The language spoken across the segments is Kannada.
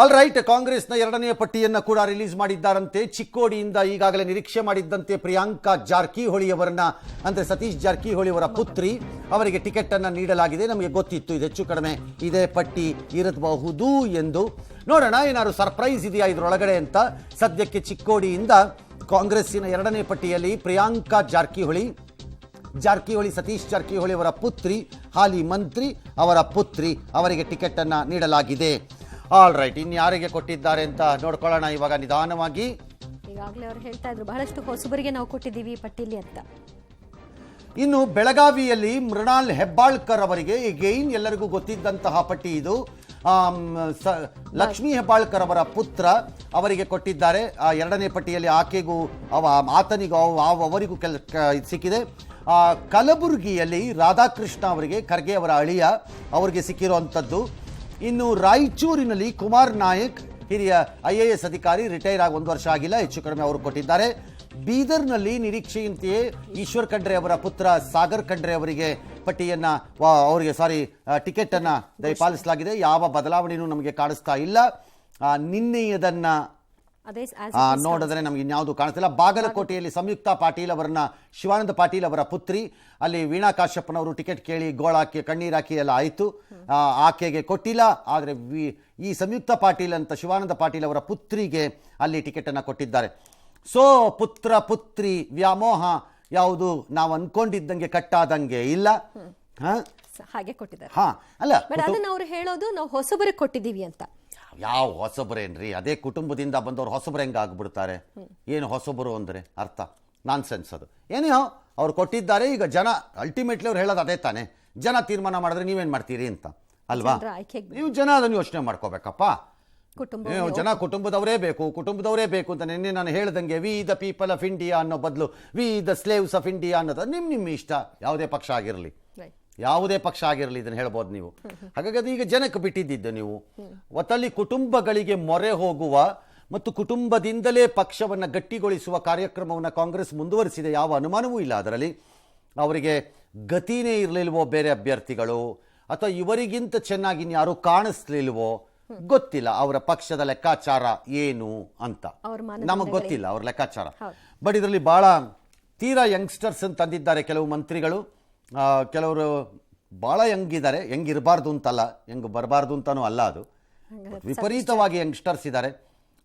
ಆಲ್ ರೈಟ್, ಕಾಂಗ್ರೆಸ್ನ ಎರಡನೆಯ ಪಟ್ಟಿಯನ್ನು ಕೂಡ ರಿಲೀಸ್ ಮಾಡಿದ್ದಾರಂತೆ. ಚಿಕ್ಕೋಡಿಯಿಂದ ಈಗಾಗಲೇ ನಿರೀಕ್ಷೆ ಮಾಡಿದ್ದಂತೆ ಪ್ರಿಯಾಂಕಾ ಜಾರಕಿಹೊಳಿ ಅವರನ್ನ, ಅಂದರೆ ಸತೀಶ್ ಜಾರಕಿಹೊಳಿ ಅವರ ಪುತ್ರಿ ಅವರಿಗೆ ಟಿಕೆಟ್ ಅನ್ನು ನೀಡಲಾಗಿದೆ. ನಮಗೆ ಗೊತ್ತಿತ್ತು ಇದು ಹೆಚ್ಚು ಕಡಿಮೆ ಇದೇ ಪಟ್ಟಿ ಇರಬಹುದು ಎಂದು. ನೋಡೋಣ ಏನಾದ್ರು ಸರ್ಪ್ರೈಸ್ ಇದೆಯಾ ಇದರೊಳಗಡೆ ಅಂತ. ಸದ್ಯಕ್ಕೆ ಚಿಕ್ಕೋಡಿಯಿಂದ ಕಾಂಗ್ರೆಸ್ಸಿನ ಎರಡನೇ ಪಟ್ಟಿಯಲ್ಲಿ ಪ್ರಿಯಾಂಕಾ ಜಾರಕಿಹೊಳಿ ಸತೀಶ್ ಜಾರಕಿಹೊಳಿ ಅವರ ಪುತ್ರಿ, ಹಾಲಿ ಮಂತ್ರಿ ಅವರ ಪುತ್ರಿ ಅವರಿಗೆ ಟಿಕೆಟ್ ಅನ್ನು ನೀಡಲಾಗಿದೆ. ಆಲ್ ರೈಟ್, ಇನ್ಯಾರಿಗೆ ಕೊಟ್ಟಿದ್ದಾರೆ ಅಂತ ನೋಡ್ಕೊಳ್ಳೋಣ ಇವಾಗ ನಿಧಾನವಾಗಿ. ಈಗಾಗಲೇ ಅವರು ಹೇಳ್ತಾ ಇದ್ರು ಬಹಳಷ್ಟು ಹೊಸಬರಿಗೆ ನಾವು ಕೊಟ್ಟಿದ್ದೀವಿ ಪಟ್ಟಿಲಿ ಅಂತ. ಇನ್ನು ಬೆಳಗಾವಿಯಲ್ಲಿ ಮೃಣಾಲ್ ಹೆಬ್ಬಾಳ್ಕರ್ ಅವರಿಗೆ ಎಗೈನ್ ಎಲ್ಲರಿಗೂ ಗೊತ್ತಿದ್ದಂತಹ ಪಟ್ಟಿ ಇದು. ಲಕ್ಷ್ಮೀ ಹೆಬ್ಬಾಳ್ಕರ್ ಅವರ ಪುತ್ರ ಅವರಿಗೆ ಕೊಟ್ಟಿದ್ದಾರೆ. ಎರಡನೇ ಪಟ್ಟಿಯಲ್ಲಿ ಆಕೆಗೂ ಆತನಿಗೂ ಅವರಿಗೂ ಸಿಕ್ಕಿದೆ. ಕಲಬುರಗಿಯಲ್ಲಿ ರಾಧಾಕೃಷ್ಣ ಅವರಿಗೆ, ಖರ್ಗೆ ಅವರ ಅಳಿಯ ಅವರಿಗೆ ಸಿಕ್ಕಿರುವಂಥದ್ದು. ಇನ್ನು ರಾಯಚೂರಿನಲ್ಲಿ ಕುಮಾರ್ ನಾಯಕ್, ಹಿರಿಯ IAS ಅಧಿಕಾರಿ, ರಿಟೈರ್ ಆಗಿ 1 ವರ್ಷ ಆಗಿಲ್ಲ, ಹೆಚ್ಚು ಕಡಿಮೆ ಅವರು ಕೊಟ್ಟಿದ್ದಾರೆ. ಬೀದರ್ನಲ್ಲಿ ನಿರೀಕ್ಷೆಯಂತೆಯೇ ಈಶ್ವರ್ ಖಂಡ್ರೆ ಅವರ ಪುತ್ರ ಸಾಗರ್ ಖಂಡ್ರೆ ಅವರಿಗೆ ಪಟ್ಟಿಯನ್ನು ಟಿಕೆಟ್ ಅನ್ನು ದಯಪಾಲಿಸಲಾಗಿದೆ. ಯಾವ ಬದಲಾವಣೆಯೂ ನಮಗೆ ಕಾಣಿಸ್ತಾ ಇಲ್ಲ. ನಿನ್ನೆಯದನ್ನ ನೋಡಿದ್ರೆ ನಮ್ಗೆ ಇನ್ಯಾವುದು ಕಾಣಿಸ್ತಿಲ್ಲ. ಬಾಗಲಕೋಟೆಯಲ್ಲಿ ಸಂಯುಕ್ತ ಪಾಟೀಲ್ ಅವರನ್ನ, ಶಿವಾನಂದ ಪಾಟೀಲ್ ಅವರ ಪುತ್ರಿ, ಅಲ್ಲಿ ವೀಣಾ ಕಾಶ್ಯಪ್ಪನವರು ಟಿಕೆಟ್ ಕೇಳಿ ಗೋಳಾಕಿ ಕಣ್ಣೀರಾಕಿ ಎಲ್ಲ ಆಯಿತು, ಆಕೆಗೆ ಕೊಟ್ಟಿಲ್ಲ. ಆದರೆ ಈ ಸಂಯುಕ್ತ ಪಾಟೀಲ್ ಅಂತ ಶಿವಾನಂದ ಪಾಟೀಲ್ ಅವರ ಪುತ್ರಿಗೆ ಅಲ್ಲಿ ಟಿಕೆಟ್ ಅನ್ನು ಕೊಟ್ಟಿದ್ದಾರೆ. ಸೊ ಪುತ್ರ ಪುತ್ರಿ ವ್ಯಾಮೋಹ ಯಾವುದು ನಾವು ಅನ್ಕೊಂಡಿದ್ದಂಗೆ ಕಟ್ಟಾದಂಗೆ ಇಲ್ಲ. ಹಾಗೆ ಕೊಟ್ಟಿದ್ದಾರೆ. ಅಲ್ಲ, ಅದನ್ನ ಅವ್ರು ಹೇಳೋದು ನಾವು ಹೊಸಬರಿಗೆ ಕೊಟ್ಟಿದ್ದೀವಿ ಅಂತ. ಯಾವ ಹೊಸಬರೇನ್ರಿ, ಅದೇ ಕುಟುಂಬದಿಂದ ಬಂದವರು ಹೊಸಬರು ಹೆಂಗೆ ಆಗ್ಬಿಡ್ತಾರೆ? ಏನು ಹೊಸಬರು ಅಂದರೆ ಅರ್ಥ ನಾನ್ಸೆನ್ಸ್ ಅದು. ಏನೋ ಅವ್ರು ಕೊಟ್ಟಿದ್ದಾರೆ. ಈಗ ಜನ ಅಲ್ಟಿಮೇಟ್ಲಿ ಅವ್ರು ಹೇಳೋದು ಅದೇ ತಾನೆ. ಜನ ತೀರ್ಮಾನ ಮಾಡಿದ್ರೆ ನೀವೇನು ಮಾಡ್ತೀರಿ ಅಂತ ಅಲ್ವಾ? ನೀವು ಜನ ಅದನ್ನು ಯೋಚನೆ ಮಾಡ್ಕೋಬೇಕಪ್ಪ. ನೀವು ಜನ ಕುಟುಂಬದವರೇ ಬೇಕು ಅಂತ ನಿನ್ನೆ ನಾನು ಹೇಳ್ದಂಗೆ we the people of India ಅನ್ನೋ ಬದಲು we the slaves of India ಅನ್ನೋದು ನಿಮ್ಮ ಇಷ್ಟ. ಯಾವುದೇ ಪಕ್ಷ ಆಗಿರಲಿ ಇದನ್ನು ಹೇಳ್ಬೋದು ನೀವು. ಹಾಗಾಗಿ ಅದು ಈಗ ಜನಕ್ಕೆ ಬಿಟ್ಟಿದ್ದಿದ್ದು. ನೀವು ಒತ್ತಲ್ಲಿ ಕುಟುಂಬಗಳಿಗೆ ಮೊರೆ ಹೋಗುವ ಮತ್ತು ಕುಟುಂಬದಿಂದಲೇ ಪಕ್ಷವನ್ನು ಗಟ್ಟಿಗೊಳಿಸುವ ಕಾರ್ಯಕ್ರಮವನ್ನು ಕಾಂಗ್ರೆಸ್ ಮುಂದುವರಿಸಿದೆ, ಯಾವ ಅನುಮಾನವೂ ಇಲ್ಲ ಅದರಲ್ಲಿ. ಅವರಿಗೆ ಗತಿನೇ ಇರಲಿಲ್ವೋ ಬೇರೆ ಅಭ್ಯರ್ಥಿಗಳು, ಅಥವಾ ಇವರಿಗಿಂತ ಚೆನ್ನಾಗಿ ಇನ್ಯಾರು ಕಾಣಿಸ್ಲಿಲ್ವೋ ಗೊತ್ತಿಲ್ಲ. ಅವರ ಪಕ್ಷದ ಲೆಕ್ಕಾಚಾರ ಏನು ಅಂತ ನಮಗೆ ಗೊತ್ತಿಲ್ಲ, ಅವ್ರ ಲೆಕ್ಕಾಚಾರ. ಬಟ್ ಇದರಲ್ಲಿ ಬಹಳ ತೀರಾ ಯಂಗ್ಸ್ಟರ್ಸ್ ಅಂತ ತಂದಿದ್ದಾರೆ ಕೆಲವು ಮಂತ್ರಿಗಳು. ಕೆಲವರು ಭಾಳ ಯಂಗಿದ್ದಾರೆ. ಇರಬಾರ್ದು ಅಂತಲ್ಲ, ಹೆಂಗ್ ಬರಬಾರ್ದು ಅಂತನೂ ಅಲ್ಲ, ಅದು ವಿಪರೀತವಾಗಿ ಯಂಗ್ಸ್ಟರ್ಸ್ ಇದ್ದಾರೆ.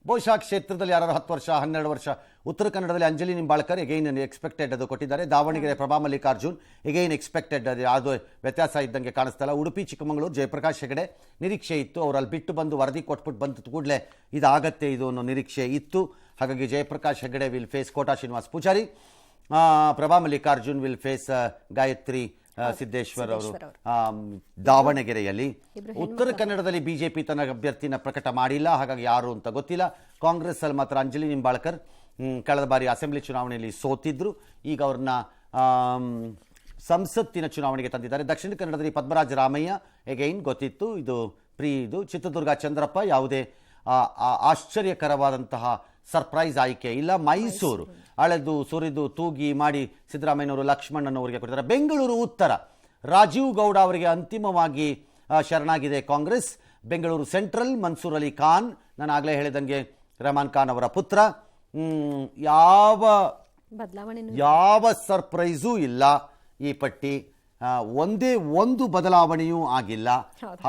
ಬಹುಶಃ ಕ್ಷೇತ್ರದಲ್ಲಿ ಯಾರು 10 ವರ್ಷ 12 ವರ್ಷ. ಉತ್ತರ ಕನ್ನಡದಲ್ಲಿ ಅಂಜಲಿ ನಿಂಬಾಳ್ಕರ್ ಎಗೈನ್ ಎಕ್ಸ್ಪೆಕ್ಟೆಡ್ ಅದು ಕೊಟ್ಟಿದ್ದಾರೆ. ದಾವಣಗೆರೆ ಪ್ರಭಾ ಮಲ್ಲಿಕಾರ್ಜುನ್ ಎಗೈನ್ ಎಕ್ಸ್ಪೆಕ್ಟೆಡ್, ಅದು ಯಾವುದೋ ವ್ಯತ್ಯಾಸ ಇದ್ದಂಗೆ ಕಾಣಿಸ್ತಲ್ಲ. ಉಡುಪಿ ಚಿಕ್ಕಮಗಳೂರು ಜಯಪ್ರಕಾಶ್ ಹೆಗಡೆ ನಿರೀಕ್ಷೆ ಇತ್ತು. ಅವರು ಅಲ್ಲಿ ಬಿಟ್ಟು ಬಂದು ವರದಿ ಕೊಟ್ಬಿಟ್ಟು ಬಂದ ಕೂಡಲೇ ಇದಾಗತ್ತೆ ಇದು ಅನ್ನೋ ನಿರೀಕ್ಷೆ ಇತ್ತು. ಹಾಗಾಗಿ Jayaprakash Hegde will face Kota Srinivas Poojary. Prabha Mallikarjun will face Gayathri Siddeshwar ಅವರು ದಾವಣಗೆರೆಯಲ್ಲಿ. ಉತ್ತರ ಕನ್ನಡದಲ್ಲಿ ಬಿಜೆಪಿ ತನ್ನ ಅಭ್ಯರ್ಥಿನ ಪ್ರಕಟ ಮಾಡಿಲ್ಲ, ಹಾಗಾಗಿ ಯಾರು ಅಂತ ಗೊತ್ತಿಲ್ಲ. ಕಾಂಗ್ರೆಸ್ ಅಲ್ಲಿ ಮಾತ್ರ ಅಂಜಲಿ ನಿಂಬಾಳ್ಕರ್ ಕಳೆದ ಬಾರಿ ಅಸೆಂಬ್ಲಿ ಚುನಾವಣೆಯಲ್ಲಿ ಸೋತಿದ್ರು. ಈಗ ಅವ್ರನ್ನ ಸಂಸತ್ತಿನ ಚುನಾವಣೆಗೆ ತಂದಿದ್ದಾರೆ. ದಕ್ಷಿಣ ಕನ್ನಡದಲ್ಲಿ ಪದ್ಮರಾಜ ರಾಮಯ್ಯ ಎಗೈನ್ ಗೊತ್ತಿತ್ತು, ಇದು ಚಿತ್ರದುರ್ಗ ಚಂದ್ರಪ್ಪ ಯಾವುದೇ ಆಶ್ಚರ್ಯಕರವಾದಂತಹ ಸರ್ಪ್ರೈಸ್ ಆಯ್ಕೆ ಇಲ್ಲ. ಮೈಸೂರು ಅಳೆದು ಸುರಿದು ತೂಗಿ ಮಾಡಿ ಸಿದ್ದರಾಮಯ್ಯನವರು ಲಕ್ಷ್ಮಣ್ಣನವರಿಗೆ ಕೊಟ್ಟಿದ್ದಾರೆ. ಬೆಂಗಳೂರು ಉತ್ತರ ರಾಜೀವ್ ಗೌಡ ಅವರಿಗೆ ಅಂತಿಮವಾಗಿ ಶರಣಾಗಿದೆ ಕಾಂಗ್ರೆಸ್. ಬೆಂಗಳೂರು ಸೆಂಟ್ರಲ್ ಮನ್ಸೂರ್ ಅಲಿ ಖಾನ್, ನಾನು ಆಗಲೇ ಹೇಳಿದಂಗೆ ರೆಹಮಾನ್ ಖಾನ್ ಅವರ ಪುತ್ರ. ಯಾವ ಸರ್ಪ್ರೈಸೂ ಇಲ್ಲ ಈ ಪಟ್ಟಿ. ಒಂದೇ ಒಂದು ಬದಲಾವಣೆಯೂ ಆಗಿಲ್ಲ.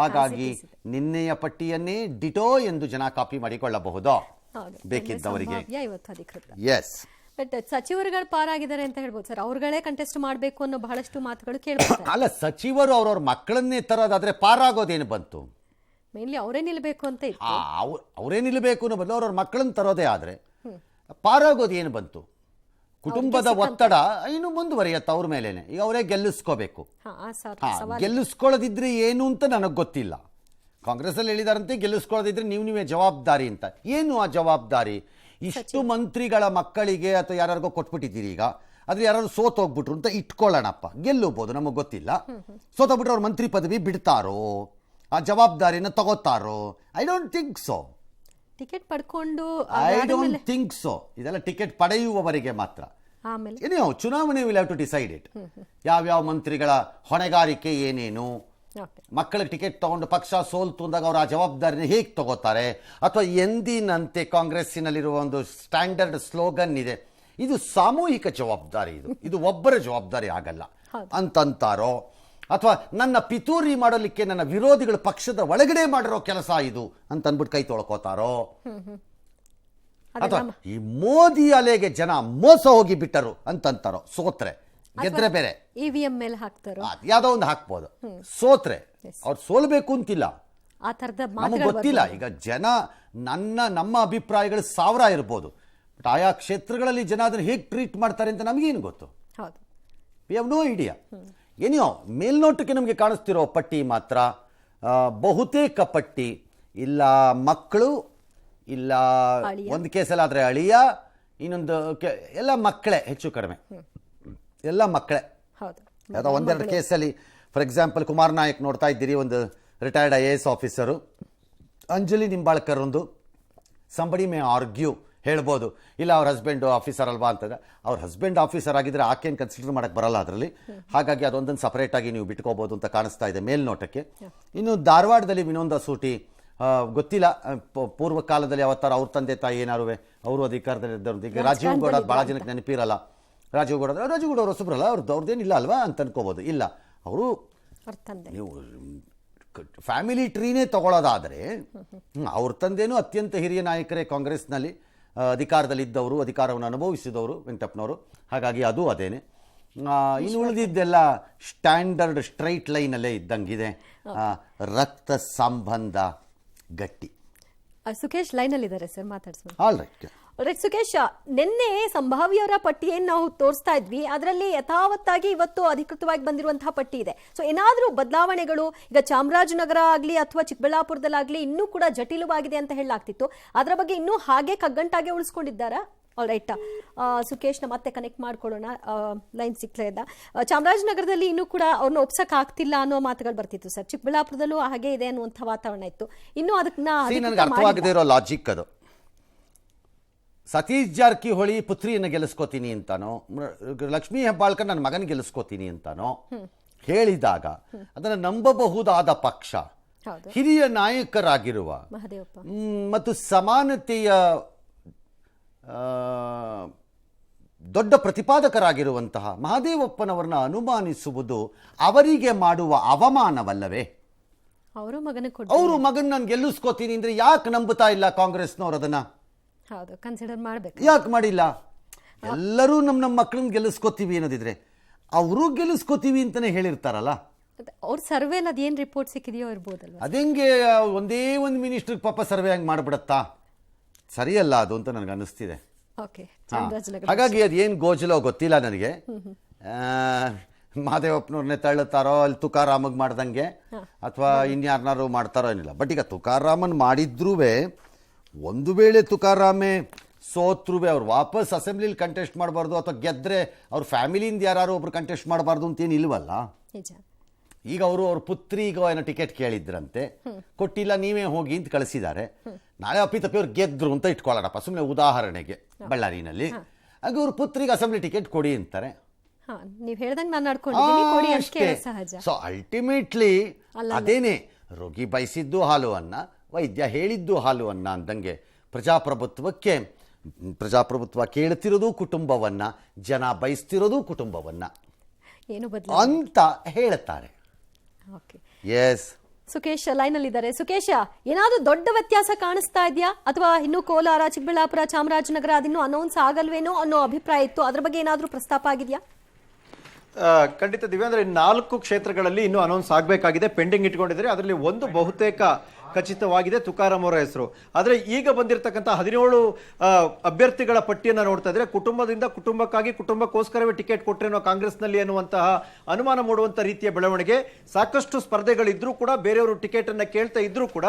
ಹಾಗಾಗಿ ನಿನ್ನೆಯ ಪಟ್ಟಿಯನ್ನೇ ಡಿಟೋ ಎಂದು ಜನ ಕಾಪಿ ಮಾಡಿಕೊಳ್ಳಬಹುದು ಬೇಕಿದ್ದವರಿಗೆ. ಎಸ್, ಬಟ್ ಸಚಿವರುಗಳು ಪಾರಾಗಿದ್ದಾರೆ ಅಂತ ಹೇಳ್ಬೋದು ಸರ್. ಅವ್ರುಗಳೇ ಕಂಟೆಸ್ಟ್ ಮಾಡಬೇಕು ಅನ್ನೋ ಬಹಳಷ್ಟು ಮಾತುಗಳು ಕೇಳ್ಬೋದು. ಅಲ್ಲ, ಸಚಿವರು ಅವ್ರವ್ರ ಮಕ್ಕಳನ್ನೇ ತರೋದಾದ್ರೆ ಪಾರಾಗೋದೇನು ಬಂತು? ಮೇನ್ಲಿ ಅವರೇ ನಿಲ್ಬೇಕು ಅಂತ ಇತ್ತು. ಅವರೇ ನಿಲ್ಬೇಕು ಅನ್ನೋ ಬದಲು ಅವ್ರವ್ರ ಮಕ್ಕಳನ್ನ ತರೋದೇ ಆದ್ರೆ ಪಾರಾಗೋದು ಏನು ಬಂತು? ಕುಟುಂಬದ ಒತ್ತಡ ಇನ್ನು ಮುಂದುವರಿಯತ್ತ ಅವ್ರ ಮೇಲೇನೆ. ಈಗ ಅವರೇ ಗೆಲ್ಲಿಸ್ಕೋಬೇಕು. ಗೆಲ್ಲಿಸ್ಕೊಳ್ಳೋದಿದ್ರೆ ಏನು ಅಂತ ನನಗೆ ಗೊತ್ತಿಲ್ಲ. ಕಾಂಗ್ರೆಸ್ ಅಲ್ಲಿ ಹೇಳಿದಾರಂತೆ ಗೆಲ್ಲಿಸ್ಕೊಳ್ಳೋದಿದ್ರೆ ನೀವೇ ಜವಾಬ್ದಾರಿ ಅಂತ. ಏನು ಆ ಜವಾಬ್ದಾರಿ? ಇಷ್ಟು ಮಂತ್ರಿಗಳ ಮಕ್ಕಳಿಗೆ ಅಥವಾ ಯಾರಿಗೋ ಕೊಟ್ಬಿಟ್ಟಿದ್ದೀರಿ. ಈಗ ಆದ್ರೆ ಯಾರು ಸೋತೋಗ್ಬಿಟ್ರು ಅಂತ ಇಟ್ಕೊಳ್ಳೋಣಪ್ಪ, ಗೆಲ್ಲಬಹುದು, ನಮಗೆ ಗೊತ್ತಿಲ್ಲ. ಸೋತೋಗ್ಬಿಟ್ರೆ ಅವ್ರ ಮಂತ್ರಿ ಪದವಿ ಬಿಡ್ತಾರೋ, ಆ ಜವಾಬ್ದಾರಿನ ತಗೋತಾರೋ? I don't think so. Ticket ಪಡ್ಕೊಂಡು ಇದೆಲ್ಲ ಟಿಕೆಟ್ ಪಡೆಯುವವರಿಗೆ ಮಾತ್ರ. ಏನೋ ಚುನಾವಣೆ will have to decide it. ಯಾವ್ಯಾವ ಮಂತ್ರಿಗಳ ಹೊಣೆಗಾರಿಕೆ ಏನೇನು, ಓಕೆ. ಮಕ್ಕಳಿಗೆ ಟಿಕೆಟ್ ತಗೊಂಡು ಪಕ್ಷ ಸೋಲ್ತು ಅಂದಾಗ ಅವರು ಆ ಜವಾಬ್ದಾರಿನ ಹೇಗೆ ತಗೋತಾರೆ? ಅಥವಾ ಎಂದಿನಂತೆ ಕಾಂಗ್ರೆಸ್ಸಿನಲ್ಲಿರುವ ಒಂದು ಸ್ಟ್ಯಾಂಡರ್ಡ್ ಸ್ಲೋಗನ್ ಇದೆ, ಇದು ಸಾಮೂಹಿಕ ಜವಾಬ್ದಾರಿ, ಇದು ಒಬ್ಬರ ಜವಾಬ್ದಾರಿ ಆಗಲ್ಲ ಅಂತಂತಾರೋ, ಅಥವಾ ನನ್ನ ಪಿತೂರಿ ಮಾಡಲಿಕ್ಕೆ ನನ್ನ ವಿರೋಧಿಗಳು ಪಕ್ಷದ ಒಳಗಡೆ ಮಾಡಿರೋ ಕೆಲಸ ಇದು ಅಂತ ಅಂದ್ಬಿಟ್ಟು ಕೈ ತೊಳ್ಕೋತಾರೋ, ಅಥವಾ ಈ ಮೋದಿ ಅಲೆಗೆ ಜನ ಮೋಸ ಹೋಗಿ ಬಿಟ್ಟರು ಅಂತಂತಾರೋ, ಸೋತ್ರೆ ಗೆದ್ರೆ ಬೇರೆ ಇವಿಎಂ ಮೇಲೆ ಹಾಕ್ತಾರೋ ಯಾವ್ದೋ ಒಂದು ಹಾಕ್ಬೋದು, ಸೋತ್ರೆ ಅವ್ರು ಸೋಲ್ಬೇಕು ಅಂತಿಲ್ಲ, ಆ ತರದ ನಮಗೆ ಗೊತ್ತಿಲ್ಲ. ಈಗ ಜನ ನಮ್ಮ ಅಭಿಪ್ರಾಯಗಳು 1000 ಇರ್ಬೋದು, ಬಟ್ ಆಯಾ ಕ್ಷೇತ್ರಗಳಲ್ಲಿ ಜನ ಅದನ್ನು ಹೇಗೆ ಟ್ರೀಟ್ ಮಾಡ್ತಾರೆ ಅಂತ ನಮಗೇನು ಗೊತ್ತು? ಹೌದು, ವಿ ಹ್ಯಾವ್ ನೋ ಐಡಿಯಾ. ಏನೋ ಮೇಲ್ನೋಟಕ್ಕೆ ನಮಗೆ ಕಾಣಿಸ್ತಿರೋ ಪಟ್ಟಿ ಮಾತ್ರ ಬಹುತೇಕ ಪಟ್ಟಿ ಇಲ್ಲ ಮಕ್ಕಳು, ಇಲ್ಲ ಒಂದು ಕೇಸಲ್ಲಾದರೆ ಅಳಿಯ, ಇನ್ನೊಂದು ಎಲ್ಲ ಮಕ್ಕಳೇ, ಹೆಚ್ಚು ಕಡಿಮೆ ಎಲ್ಲ ಮಕ್ಕಳೇ. ಯಾವುದೋ ಒಂದೆರಡು ಕೇಸಲ್ಲಿ ಫಾರ್ ಎಕ್ಸಾಂಪಲ್ ಕುಮಾರ್ ನಾಯಕ್ ನೋಡ್ತಾ ಇದ್ದೀರಿ, ಒಂದು retired IAS officer, Anjali Nimbalkar ಒಂದು ಸಂಬಡಿ ಮೇ ಆರ್ಗ್ಯೂ ಹೇಳ್ಬೋದು, ಇಲ್ಲ ಅವ್ರ ಹಸ್ಬೆಂಡ್ ಆಫೀಸರ್ ಅಲ್ವಾ ಅಂತಂದ್ರೆ, ಅವ್ರ ಹಸ್ಬೆಂಡ್ ಆಫೀಸರ್ ಆಗಿದ್ರೆ ಆಕೆಯನ್ನು ಕನ್ಸಿಡರ್ ಮಾಡೋಕ್ಕೆ ಬರಲ್ಲ ಅದರಲ್ಲಿ, ಹಾಗಾಗಿ ಅದೊಂದನ್ನು ಸಪರೇಟಾಗಿ ನೀವು ಬಿಟ್ಕೋಬೋದು ಅಂತ ಕಾಣಿಸ್ತಾ ಇದೆ ಮೇಲ್ನೋಟಕ್ಕೆ. ಇನ್ನು ಧಾರವಾಡದಲ್ಲಿ ವಿನೋದ ಸೂಟಿ, ಗೊತ್ತಿಲ್ಲ ಪೂರ್ವ ಕಾಲದಲ್ಲಿ ಯಾವತ್ತಾರ ಅವ್ರ ತಂದೆ ತಾಯಿ ಏನಾರು ಅವರು ಅಧಿಕಾರದಲ್ಲಿ ಇದ್ದವ್ರು. ಈಗ ರಾಜೀವ್ ಗೌಡ ಭಾಳ ಜನಕ್ಕೆ ನೆನಪಿರಲ್ಲ, ರಾಜೀವ್ ಗೌಡ ಅವ್ರು ಹೊಸಬ್ರಲ್ಲ, ಅವ್ರದ್ದೇನಿಲ್ಲ ಅಲ್ವಾ ಅಂತ ಅನ್ಕೋಬೋದು. ಇಲ್ಲ, ಅವರು ನೀವು ಫ್ಯಾಮಿಲಿ ಟ್ರೀನೇ ತಗೊಳ್ಳೋದಾದರೆ ಅವ್ರ ತಂದೆನೂ ಅತ್ಯಂತ ಹಿರಿಯ ನಾಯಕರೇ ಕಾಂಗ್ರೆಸ್ನಲ್ಲಿ ಅಧಿಕಾರದಲ್ಲಿದ್ದವರು, ಅಧಿಕಾರವನ್ನು ಅನುಭವಿಸಿದವರು ವೆಂಕಟಪ್ಪನವರು, ಹಾಗಾಗಿ ಅದು ಅದೇನೆ. ಇನ್ನು ಉಳಿದಿದ್ದೆಲ್ಲ ಸ್ಟ್ಯಾಂಡರ್ಡ್ ಸ್ಟ್ರೈಟ್ ಲೈನಲ್ಲೇ ಇದ್ದಂಗಿದೆ, ರಕ್ತ ಸಂಬಂಧ ಗಟ್ಟಿ. ಸುಖೇಶ್ ಲೈನಲ್ಲಿ ಇದ್ದಾರೆ ಸರ್, ಮಾತಾಡ್ಸೋಣ. All right. ಸುಖೇಶ್, ನಿನ್ನೆ ಸಂಭಾವ್ಯರ ಪಟ್ಟಿಯನ್ನು ನಾವು ತೋರಿಸ್ತಾ ಇದ್ವಿ, ಅದರಲ್ಲಿ ಯಥಾವತ್ತಾಗಿ ಇವತ್ತು ಅಧಿಕೃತವಾಗಿ ಬಂದಿರುವಂತಹ ಪಟ್ಟಿ ಇದೆ. ಸೊ ಏನಾದರೂ ಬದಲಾವಣೆಗಳು ಈಗ ಚಾಮರಾಜನಗರ ಆಗಲಿ ಅಥವಾ ಚಿಕ್ಕಬಳ್ಳಾಪುರದಲ್ಲಾಗಲಿ ಇನ್ನೂ ಕೂಡ ಜಟಿಲವಾಗಿದೆ ಅಂತ ಹೇಳಲಾಗ್ತಿತ್ತು, ಅದರ ಬಗ್ಗೆ ಇನ್ನೂ ಹಾಗೆ ಕಗ್ಗಂಟಾಗೆ ಉಳಿಸ್ಕೊಂಡಿದ್ದಾರಾ? ಆಲ್ ರೈಟ್, ಸುಖೇಶ್ನ ಮತ್ತೆ ಕನೆಕ್ಟ್ ಮಾಡ್ಕೊಳ್ಳೋಣ, ಲೈನ್ ಸಿಗ್ತಾ ಇದ್ದ. ಚಾಮರಾಜನಗರದಲ್ಲಿ ಇನ್ನೂ ಕೂಡ ಅವ್ರನ್ನ ಒಪ್ಸಕ್ ಆಗ್ತಿಲ್ಲ ಅನ್ನೋ ಮಾತುಗಳು ಬರ್ತಿತ್ತು ಸರ್, ಚಿಕ್ಕಬಳ್ಳಾಪುರದಲ್ಲೂ ಹಾಗೆ ಇದೆ ಅನ್ನುವಂಥ ವಾತಾವರಣ ಇತ್ತು. ಇನ್ನೂ ಅದನ್ನ ನನಗೆ ಅರ್ಥವಾಗದೇ ಇರೋ ಲಾಜಿಕ್ ಅದು. ಸತೀಶ್ ಜಾರಕಿಹೊಳಿ ಪುತ್ರಿಯನ್ನು ಗೆಲ್ಲಿಸ್ಕೋತೀನಿ ಅಂತಾನೋ, ಲಕ್ಷ್ಮೀ ಹೆಬ್ಬಾಳ್ಕರ್ ನನ್ನ ಮಗನ ಗೆಲ್ಲಿಸ್ಕೋತೀನಿ ಅಂತಾನೋ ಹೇಳಿದಾಗ ಅದನ್ನು ನಂಬಬಹುದಾದ ಪಕ್ಷ, ಹಿರಿಯ ನಾಯಕರಾಗಿರುವ ಮತ್ತು ಸಮಾನತೆಯ ದೊಡ್ಡ ಪ್ರತಿಪಾದಕರಾಗಿರುವಂತಹ ಮಹದೇವಪ್ಪನವರನ್ನ ಅನುಮಾನಿಸುವುದು ಅವರಿಗೆ ಮಾಡುವ ಅವಮಾನವಲ್ಲವೇ? ಅವರು ಮಗನ ನಾನು ಗೆಲ್ಲಿಸ್ಕೋತೀನಿ ಅಂದ್ರೆ ಯಾಕೆ ನಂಬುತ್ತಾ ಇಲ್ಲ ಕಾಂಗ್ರೆಸ್ನವ್ರು? ಅದನ್ನ ಕನ್ಸಿಡರ್ ಮಾಡಬೇಕು, ಯಾಕೆ ಮಾಡಿಲ್ಲ? ಎಲ್ಲರೂ ನಮ್ಮ ಮಕ್ಕಳನ್ನ ಗೆಲ್ಲಿಸ್ಕೋತೀವಿ ಅನ್ನೋದಿದ್ರೆ ಅವರು ಗೆಲ್ಲಿಸ್ಕೋತೀವಿ ಅಂತಾನೆ ಹೇಳಿರ್ತಾರಲ್ಲ. ಅವ್ರ ಸರ್ವೆ ಅದೇನು ರಿಪೋರ್ಟ್ ಸಿಕ್ಕಿದೆಯೋ ಇರ್ಬೋದಲ್ವ? ಅದಂಗೆ ಒಂದೇ ಒಂದು ಮಿನಿಸ್ಟರ್ ಪಾಪ ಸರ್ವೆ ಹಂಗೆ ಮಾಡಿಬಿಡತ್ತಾ? ಸರಿಯಲ್ಲ ಅದು ಅಂತ ನನಗೆ ಅನ್ನಿಸ್ತಿದೆ. ಹಾಗಾಗಿ ಅದೇನು ಗೋಜಲೋ ಗೊತ್ತಿಲ್ಲ ನನಗೆ. ಮಹದೇವಪ್ಪನವ್ರನ್ನೇ ತಳ್ಳುತ್ತಾರೋ, ಅಲ್ಲಿ ತುಕಾರಾಮಗೆ ಮಾಡ್ದಂಗೆ, ಅಥವಾ ಇನ್ಯಾರನ್ನಾರು ಮಾಡ್ತಾರೋ ಏನಿಲ್ಲ. ಬಟ್ ಈಗ ತುಕಾರಾಮನ್ ಮಾಡಿದ್ರೂ ಒಂದು ವೇಳೆ ತುಕಾರಾಮೇ ಸೋತ್ರುವೆ ಅವ್ರು ವಾಪಸ್ ಅಸೆಂಬ್ಲಿಲಿ ಕಂಟೆಸ್ಟ್ ಮಾಡಬಾರ್ದು, ಅಥವಾ ಗೆದ್ರೆ ಅವ್ರ ಫ್ಯಾಮಿಲಿಯಿಂದ ಯಾರು ಒಬ್ರು ಕಂಟೆಸ್ಟ್ ಮಾಡಬಾರ್ದು ಅಂತೇನು ಇಲ್ವಲ್ಲ. ಈಗ ಅವ್ರ ಪುತ್ರಿಗ ಏನೋ ಟಿಕೆಟ್ ಕೇಳಿದ್ರಂತೆ, ಕೊಟ್ಟಿಲ್ಲ, ನೀವೇ ಹೋಗಿ ಅಂತ ಕಳಿಸಿದ್ದಾರೆ. ನಾಳೆ ಅಪ್ಪಿತಪ್ಪಿ ಅವ್ರು ಗೆದ್ರು ಅಂತ ಇಟ್ಕೊಳ್ಳೋಣಪ್ಪ, ಸುಮ್ಮನೆ ಉದಾಹರಣೆಗೆ ಬಳ್ಳಾರಿನಲ್ಲಿ, ಆಗ ಅವ್ರ ಪುತ್ರಿಗೆ ಅಸೆಂಬ್ಲಿ ಟಿಕೆಟ್ ಕೊಡಿ ಅಂತಾರೆ. ಸೊ ಅಲ್ಟಿಮೇಟ್ಲಿ ಅದೇನೆ, ರೋಗಿ ಬಯಸಿದ್ದು ಹಾಲು ಅನ್ನ, ವೈದ್ಯ ಹೇಳಿದ್ದು ಹಾಲು ಅನ್ನ ಅಂದಂಗೆ ಪ್ರಜಾಪ್ರಭುತ್ವ ಕೇಳ್ತಿರೋದು ಕುಟುಂಬವನ್ನ, ಜನ ಬಯಸ್ತಿರೋದು ಕುಟುಂಬವನ್ನ ಅಂತ ಹೇಳ್ತಾರೆ. ಎಸ್, ಸುಖೇಶ್ ಲೈನ್ ಅಲ್ಲಿ ಇದ್ದಾರೆ. ಸುಖೇಶ, ಏನಾದ್ರೂ ದೊಡ್ಡ ವ್ಯತ್ಯಾಸ ಕಾಣಿಸ್ತಾ ಇದೆಯಾ, ಅಥವಾ ಇನ್ನು ಕೋಲಾರ, ಚಿಕ್ಕಬಳ್ಳಾಪುರ, ಚಾಮರಾಜನಗರ ಅದಿನ್ನೂ ಅನೌನ್ಸ್ ಆಗಲ್ವೇನೋ ಅನ್ನೋ ಅಭಿಪ್ರಾಯ ಇತ್ತು, ಅದ್ರ ಬಗ್ಗೆ ಏನಾದ್ರೂ ಪ್ರಸ್ತಾಪ ಆಗಿದೆಯಾ? ಖಂಡಿತ ದಿವ್ಯ, ಅಂದ್ರೆ 4 ಕ್ಷೇತ್ರಗಳಲ್ಲಿ ಇನ್ನೂ ಅನೌನ್ಸ್ ಆಗಬೇಕಾಗಿದೆ, ಪೆಂಡಿಂಗ್ ಇಟ್ಕೊಂಡಿದ್ದಾರೆ. ಅದರಲ್ಲಿ ಒಂದು ಬಹುತೇಕ ಖಚಿತವಾಗಿದೆ, ತುಕಾರಾಮ್ ಅವರ ಹೆಸರು. ಆದರೆ ಈಗ ಬಂದಿರತಕ್ಕಂಥ 17 ಅಭ್ಯರ್ಥಿಗಳ ಪಟ್ಟಿಯನ್ನು ನೋಡ್ತಾ ಇದ್ರೆ ಕುಟುಂಬದಿಂದ ಕುಟುಂಬಕ್ಕಾಗಿ ಕುಟುಂಬಕ್ಕೋಸ್ಕರವೇ ಟಿಕೆಟ್ ಕೊಟ್ಟರೇನೋ ಕಾಂಗ್ರೆಸ್ನಲ್ಲಿ ಅನ್ನುವಂತಹ ಅನುಮಾನ ಮೂಡುವಂತ ರೀತಿಯ ಬೆಳವಣಿಗೆ. ಸಾಕಷ್ಟು ಸ್ಪರ್ಧೆಗಳಿದ್ರೂ ಕೂಡ, ಬೇರೆಯವರು ಟಿಕೆಟ್ ಅನ್ನ ಕೇಳ್ತಾ ಇದ್ರೂ ಕೂಡ,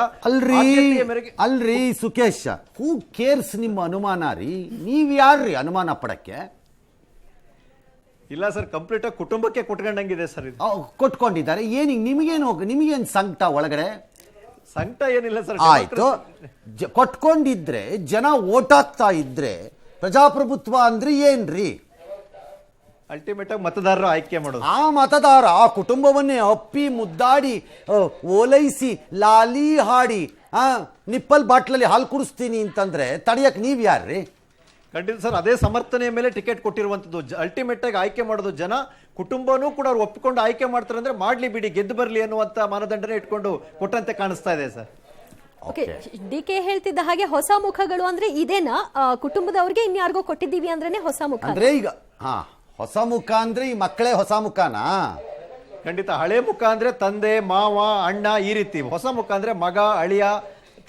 ಅಲ್ರಿ ಸುಖೇಶ್, ಹೂ ಕೇರ್ಸ್ ನಿಮ್ಮ ಅನುಮಾನ ರೀ? ನೀವ್ ಯಾರ್ರಿ ಅನುಮಾನ ಪಡಕ್ಕೆ? ಇಲ್ಲ ಸರ್, ಕಂಪ್ಲೀಟ್ ಆಗಿ ಕುಟುಂಬಕ್ಕೆ ಕೊಟ್ಕೊಂಡಂಗಿದೆ ಸರ್. ಕೊಟ್ಕೊಂಡಿದ್ದಾರೆ. ನಿಮಗೇನು ಸಂಕಟ ಒಳಗಡೆ? ಸಂಕಟ ಏನಿಲ್ಲ ಸರ್. ಆಯ್ತು, ಕೊಟ್ಕೊಂಡಿದ್ರೆ ಜನ ಓಟ್ ಹಾಕ್ತಾ ಇದ್ರೆ ಪ್ರಜಾಪ್ರಭುತ್ವ ಅಂದ್ರೆ ಏನ್ರಿ? ಅಲ್ಟಿಮೇಟ್ ಆಗಿ ಮತದಾರರು ಆಯ್ಕೆ ಮಾಡೋದು. ಆ ಮತದಾರ ಆ ಕುಟುಂಬವನ್ನೇ ಅಪ್ಪಿ ಮುದ್ದಾಡಿ ಓಲೈಸಿ ಲಾಲಿ ಹಾಡಿ ನಿಪ್ಪಲ್ ಬಾಟ್ಲಲ್ಲಿ ಹಾಲು ಕುಡಿಸ್ತೀನಿ ಅಂತಂದ್ರೆ ತಡಿಯಕ್ ನೀವ್ ಯಾರ್ರಿ? ಖಂಡಿತ ಸರ್, ಅದೇ ಸಮರ್ಥನೆಯ ಮೇಲೆ ಟಿಕೆಟ್ ಕೊಟ್ಟಿರುವಂತದ್ದು. ಅಲ್ಟಿಮೇಟ್ ಆಗಿ ಆಯ್ಕೆ ಮಾಡೋದು ಜನ, ಕುಟುಂಬನೂ ಕೂಡ ಅವ್ರು ಒಪ್ಪಿಕೊಂಡು ಆಯ್ಕೆ ಮಾಡ್ತಾರೆ ಅಂದ್ರೆ ಮಾಡ್ಲಿ ಬಿಡಿ, ಗೆದ್ದು ಬರ್ಲಿ ಅನ್ನುವಂತ ಮಾನದಂಡನೆ ಇಟ್ಕೊಂಡು ಕೊಟ್ಟಂತೆ ಕಾಣಿಸ್ತಾ ಇದೆ ಸರ್. ಓಕೆ, ಡಿ.ಕೆ ಹೇಳ್ತಿದ್ದ ಹಾಗೆ ಹೊಸ ಮುಖಗಳು ಅಂದ್ರೆ ಇದೇನಾ? ಕುಟುಂಬದವ್ರಿಗೆ ಇನ್ಯಾರಿಗೋ ಕೊಟ್ಟಿದ್ದೀವಿ ಅಂದ್ರೇನೆ ಹೊಸ ಮುಖ ಅಂದ್ರೆ ಈಗ ಹೊಸ ಮುಖ ಅಂದ್ರೆ ಈ ಮಕ್ಕಳೇ ಹೊಸ ಮುಖನಾ? ಖಂಡಿತ. ಹಳೆ ಮುಖ ಅಂದ್ರೆ ತಂದೆ, ಮಾವ, ಅಣ್ಣ, ಈ ರೀತಿ. ಹೊಸ ಮುಖ ಅಂದ್ರೆ ಮಗ, ಅಳಿಯ,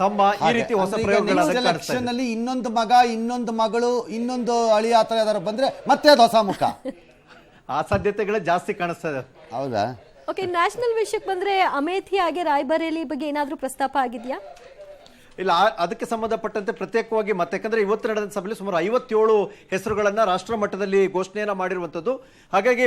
ತಮ್ಮ, ಈ ರೀತಿ ಹೊಸ ಎಲೆಕ್ಷನ್ ಅಲ್ಲಿ ಇನ್ನೊಂದು ಮಗ, ಇನ್ನೊಂದು ಮಗಳು, ಇನ್ನೊಂದು ಅಳಿಯ ಆತರ ಯಾರು ಬಂದ್ರೆ ಮತ್ತೆ ಅದು ಹೊಸ ಮುಖ. ಆ ಸಾಧ್ಯತೆಗಳೇ ಜಾಸ್ತಿ ಕಾಣಿಸ್ತಾ ಇದೆ. ಹೌದಾ? ಓಕೆ, ನ್ಯಾಷನಲ್ ವಿಷಯಕ್ಕೆ ಬಂದ್ರೆ ಅಮೇಥಿ ಹಾಗೆ ರಾಯ್ಬರೇಲಿ ಬಗ್ಗೆ ಏನಾದ್ರೂ ಪ್ರಸ್ತಾಪ ಆಗಿದೆಯಾ? ಇಲ್ಲ, ಅದಕ್ಕೆ ಸಂಬಂಧಪಟ್ಟಂತೆ ಪ್ರತ್ಯೇಕವಾಗಿ ಮತ್ತೆ, ಯಾಕಂದ್ರೆ ಇವತ್ತು ನಡೆದ ಸಭೆಯಲ್ಲಿ ಸುಮಾರು 57 ಹೆಸರುಗಳನ್ನ ರಾಷ್ಟ್ರ ಮಟ್ಟದಲ್ಲಿ ಘೋಷಣೆಯನ್ನ ಮಾಡಿರುವಂತದ್ದು. ಹಾಗಾಗಿ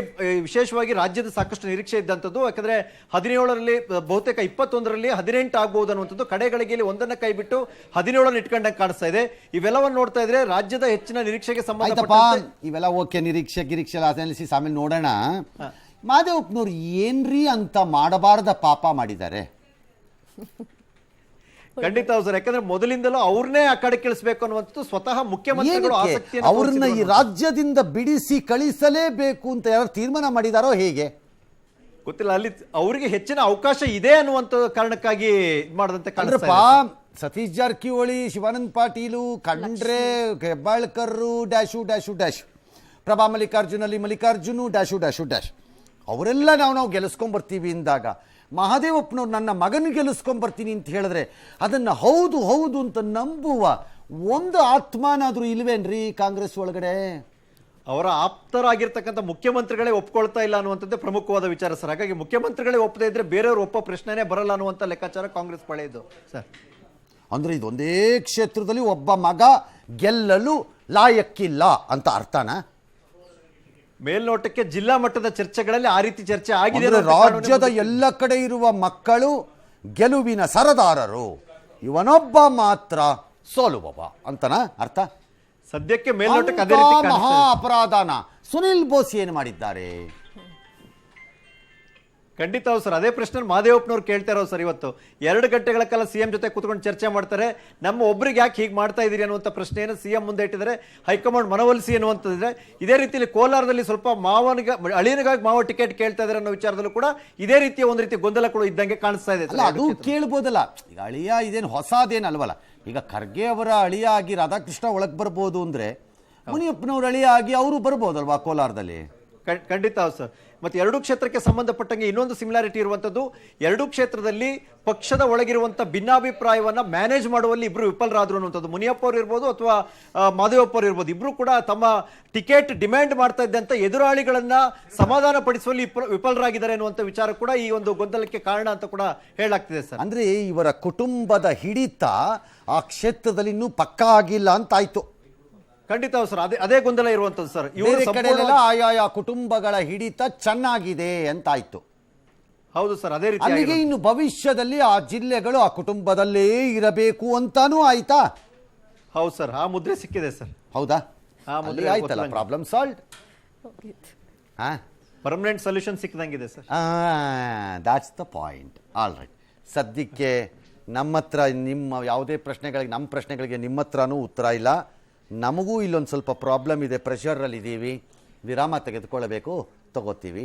ವಿಶೇಷವಾಗಿ ರಾಜ್ಯದ ಸಾಕಷ್ಟು ನಿರೀಕ್ಷೆ ಇದ್ದಂಥದ್ದು. ಯಾಕಂದ್ರೆ 17ರಲ್ಲಿ ಬಹುತೇಕ 21ರಲ್ಲಿ 18 ಆಗ್ಬಹುದು ಅನ್ನುವಂಥದ್ದು. ಕಡೆಗಳಿಗೆ ಒಂದನ್ನ ಕೈ ಬಿಟ್ಟು 17 ಇಟ್ಕೊಂಡಂಗೆ ಕಾಣಿಸ್ತಾ ಇದೆ. ಇವೆಲ್ಲವನ್ನು ನೋಡ್ತಾ ಇದ್ರೆ ರಾಜ್ಯದ ಹೆಚ್ಚಿನ ನಿರೀಕ್ಷೆಗೆ ಸಂಬಂಧಪಟ್ಟ ಇವೆಲ್ಲ ಓಕೆ, ನಿರೀಕ್ಷೆ ಎಲ್ಲ ಅನಾಲಿಸಿಸ್ ಆಮೇಲೆ ನೋಡೋಣ. ಮಾದೇವಪ್ಪನವ್ರು ಏನ್ರಿ ಅಂತ ಮಾಡಬಾರದ ಪಾಪ ಮಾಡಿದ್ದಾರೆ? ಖಂಡಿತ ಹೌದು ಸರ್, ಯಾಕಂದ್ರೆ ಮೊದಲಿಂದಲೂ ಅವ್ರನ್ನೇ ಆ ಕಡೆ ಕಳಿಸಬೇಕು ಅನ್ನುವಂಥದ್ದು ಸ್ವತಃ ಮುಖ್ಯಮಂತ್ರಿಗಳು ಆಸಕ್ತಿಯನ್ನು ಅವ್ರನ್ನ ಈ ರಾಜ್ಯದಿಂದ ಬಿಡಿಸಿ ಕಳಿಸಲೇಬೇಕು ಅಂತ ಯಾರು ತೀರ್ಮಾನ ಮಾಡಿದಾರೋ ಹೇಗೆ ಗೊತ್ತಿಲ್ಲ. ಅಲ್ಲಿ ಅವರಿಗೆ ಹೆಚ್ಚಿನ ಅವಕಾಶ ಇದೆ ಅನ್ನುವಂತ ಕಾರಣಕ್ಕಾಗಿ ಮಾಡದಂತೆ ಕಾಣಿಸ್ತಾ ಇದೆ. ಸತೀಶ್ ಜಾರಕಿಹೊಳಿ, ಶಿವಾನಂದ ಪಾಟೀಲು ಕಂಡ್ರೆ, ಹೆಬ್ಬಾಳ್ಕರ್ರು ಡ್ಯಾಶು ಡ್ಯಾಶು ಡ್ಯಾಶ್, ಪ್ರಭಾ ಮಲ್ಲಿಕಾರ್ಜುನಲ್ಲಿ ಮಲ್ಲಿಕಾರ್ಜುನು ಡ್ಯಾಶು ಡ್ಯಾಶು ಡ್ಯಾಶ್, ಅವರೆಲ್ಲ ನಾವು ಗೆಲ್ಲಿಸ್ಕೊಂಡ್ಬರ್ತೀವಿ ಇಂದಾಗ ಮಹಾದೇವಪ್ಪನವ್ರು ನನ್ನ ಮಗನ ಗೆಲ್ಲಿಸ್ಕೊಂಡ್ಬರ್ತೀನಿ ಅಂತ ಹೇಳಿದ್ರೆ ಅದನ್ನು ಹೌದು ಹೌದು ಅಂತ ನಂಬುವ ಒಂದು ಆತ್ಮನಾದ್ರೂ ಇಲ್ವೇನ್ರಿ ಕಾಂಗ್ರೆಸ್ ಒಳಗಡೆ? ಅವರ ಆಪ್ತರಾಗಿರ್ತಕ್ಕಂಥ ಮುಖ್ಯಮಂತ್ರಿಗಳೇ ಒಪ್ಕೊಳ್ತಾ ಇಲ್ಲ ಅನ್ನುವಂಥದ್ದೇ ಪ್ರಮುಖವಾದ ವಿಚಾರ ಸರ್. ಹಾಗಾಗಿ ಮುಖ್ಯಮಂತ್ರಿಗಳೇ ಒಪ್ಪದೇ ಇದ್ರೆ ಬೇರೆಯವರು ಒಪ್ಪೋ ಪ್ರಶ್ನೆನೇ ಬರಲ್ಲ ಅನ್ನುವಂಥ ಲೆಕ್ಕಾಚಾರ ಕಾಂಗ್ರೆಸ್ ಪಡೆಯಿತು ಸರ್. ಅಂದ್ರೆ ಇದೊಂದೇ ಕ್ಷೇತ್ರದಲ್ಲಿ ಒಬ್ಬ ಮಗ ಗೆಲ್ಲಲು ಲಾಯಕ್ಕಿಲ್ಲ ಅಂತ ಅರ್ಥನಾ? ಮೇಲ್ನೋಟಕ್ಕೆ ಜಿಲ್ಲಾ ಮಟ್ಟದ ಚರ್ಚೆಗಳಲ್ಲಿ ಆ ರೀತಿ ಚರ್ಚೆ ಆಗಿದೆ. ರಾಜ್ಯದ ಎಲ್ಲ ಕಡೆ ಇರುವ ಮಕ್ಕಳು ಗೆಲುವಿನ ಸರದಾರರು, ಇವನೊಬ್ಬ ಮಾತ್ರ ಸೋಲುವವ ಅಂತನಾ ಅರ್ಥ? ಸದ್ಯಕ್ಕೆ ಮೇಲ್ನೋಟಕ್ಕೆ ಅದೇ ರೀತಿ ಮಹಾ ಅಪರಾಧನ ಸುನಿಲ್ ಬೋಸ್ ಏನು ಮಾಡಿದ್ದಾರೆ? ಖಂಡಿತ ಹೌದು ಸರ್, ಅದೇ ಪ್ರಶ್ನೆ ಮಹಾದೇವಪ್ಪನವ್ರು ಕೇಳ್ತಾ ಇರೋದು ಸರ್. ಇವತ್ತು 2 ಗಂಟೆಗಳ ಕಾಲ ಸಿಎಂ ಜೊತೆ ಕೂತ್ಕೊಂಡು ಚರ್ಚೆ ಮಾಡ್ತಾರೆ. ನಮ್ಮ ಒಬ್ರಿಗೆ ಯಾಕೆ ಹೀಗೆ ಮಾಡ್ತಾ ಇದೀರಿ ಅನ್ನುವಂಥ ಪ್ರಶ್ನೆಯನ್ನು ಸಿಎಂ ಮುಂದೆ ಇಟ್ಟಿದ್ದಾರೆ. ಹೈಕಮಾಂಡ್ ಮನವೊಲಿಸಿ ಅನ್ನುವಂಥದ್ದಿದೆ. ಇದೇ ರೀತಿಯಲ್ಲಿ ಕೋಲಾರದಲ್ಲಿ ಸ್ವಲ್ಪ ಅಳಿಯನಿಗಾಗಿ ಮಾವ ಟಿಕೆಟ್ ಕೇಳ್ತಾ ಇದ್ದಾರೆ ಅನ್ನೋ ವಿಚಾರದಲ್ಲೂ ಕೂಡ ಇದೇ ರೀತಿಯ ಒಂದು ರೀತಿ ಗೊಂದಲಗಳು ಇದ್ದಂಗೆ ಕಾಣಿಸ್ತಾ ಇದೆ. ಅದು ಕೇಳ್ಬೋದಲ್ಲ, ಈಗ ಅಳಿಯ ಇದೇನು ಹೊಸದೇನಲ್ವಲ್ಲ. ಈಗ ಖರ್ಗೆ ಅವರ ಅಳಿಯ ಆಗಿ ರಾಧಾಕೃಷ್ಣ ಒಳಗೆ ಬರ್ಬೋದು ಅಂದ್ರೆ ಮುನಿಯಪ್ಪನವ್ರ ಅಳಿಯ ಆಗಿ ಅವರು ಬರ್ಬೋದಲ್ವಾ ಕೋಲಾರದಲ್ಲಿ? ಖಂಡಿತ ಹೌದು ಸರ್. ಮತ್ತೆ 2 ಕ್ಷೇತ್ರಕ್ಕೆ ಸಂಬಂಧಪಟ್ಟಂಗೆ ಇನ್ನೊಂದು ಸಿಮಿಲಾರಿಟಿ ಇರುವಂತದ್ದು, 2 ಕ್ಷೇತ್ರದಲ್ಲಿ ಪಕ್ಷದ ಒಳಗಿರುವಂತ ಭಿನ್ನಾಭಿಪ್ರಾಯವನ್ನ ಮ್ಯಾನೇಜ್ ಮಾಡುವಲ್ಲಿ ಇಬ್ರು ವಿಫಲರಾದ್ರು ಅನ್ನುವಂಥದ್ದು. ಮುನಿಯಪ್ಪ ಅವರು ಇರ್ಬೋದು ಅಥವಾ ಮಾದೇವಪ್ಪ ಅವರು ಇರ್ಬೋದು, ಇಬ್ರು ಕೂಡ ತಮ್ಮ ಟಿಕೆಟ್ ಡಿಮ್ಯಾಂಡ್ ಮಾಡ್ತಾ ಇದ್ದಂತ ಎದುರಾಳಿಗಳನ್ನ ಸಮಾಧಾನ ಪಡಿಸುವಲ್ಲಿ ವಿಫಲರಾಗಿದ್ದಾರೆ ಅನ್ನುವಂಥ ವಿಚಾರ ಕೂಡ ಈ ಒಂದು ಗೊಂದಲಕ್ಕೆ ಕಾರಣ ಅಂತ ಕೂಡ ಹೇಳಲಾಗ್ತಿದೆ ಸರ್. ಅಂದ್ರೆ ಇವರ ಕುಟುಂಬದ ಹಿಡಿತ ಆ ಕ್ಷೇತ್ರದಲ್ಲಿ ಇನ್ನೂ ಪಕ್ಕಾ ಆಗಿಲ್ಲ ಅಂತಾಯ್ತು. ಖಂಡಿತ ಸರ್, ಅದೇ ಗೊಂದಲ ಇರುವಂತದ್ದು ಸರ್. ಬೇರೆ ಕಡೆಯಲ್ಲ ಆಯಾಯ ಕುಟುಂಬಗಳ ಹಿಡಿತ ಚೆನ್ನಾಗಿದೆ ಅಂತಾಯ್ತು. ಹೌದು ಸರ್, ಅದೇ ರೀತಿ. ಅಲ್ಲಿಗೆ ಇನ್ನು ಭವಿಷ್ಯದಲ್ಲಿ ಆ ಜಿಲ್ಲೆಗಳು ಆ ಕುಟುಂಬದಲ್ಲೇ ಇರಬೇಕು ಅಂತಾನೂ ಆಯ್ತಾ? ಹೌದು ಸರ್, ಆ ಮುದ್ರೆ ಸಿಕ್ಕಿದೆ ಸರ್. ಹೌದಾ? ಆಯ್ತಲ್ಲ, ಪ್ರಾಬ್ಲಮ್ ಸಾಲ್ವ್. ಪರ್ಮನೆಂಟ್ ಸೊಲ್ಯೂಷನ್ ಸಿಕ್ಕದಂಗಿದೆ sir. That's the point. All right, ಸದ್ಯಕ್ಕೆ ನಮ್ಮ ಹತ್ರ ನಿಮ್ಮ ಯಾವುದೇ ಪ್ರಶ್ನೆಗಳಿಗೆ, ನಮ್ಮ ಪ್ರಶ್ನೆಗಳಿಗೆ ನಿಮ್ಮ ಹತ್ರನೂ ಉತ್ತರ ಇಲ್ಲ. ನಮಗೂ ಇಲ್ಲೊಂದು ಸ್ವಲ್ಪ ಪ್ರಾಬ್ಲಮ್ ಇದೆ, ಪ್ರೆಷರಲ್ಲಿ ಇದ್ದೀವಿ, ವಿರಾಮ ತೆಗೆದುಕೊಳ್ಳಬೇಕು, ತಗೋತೀವಿ.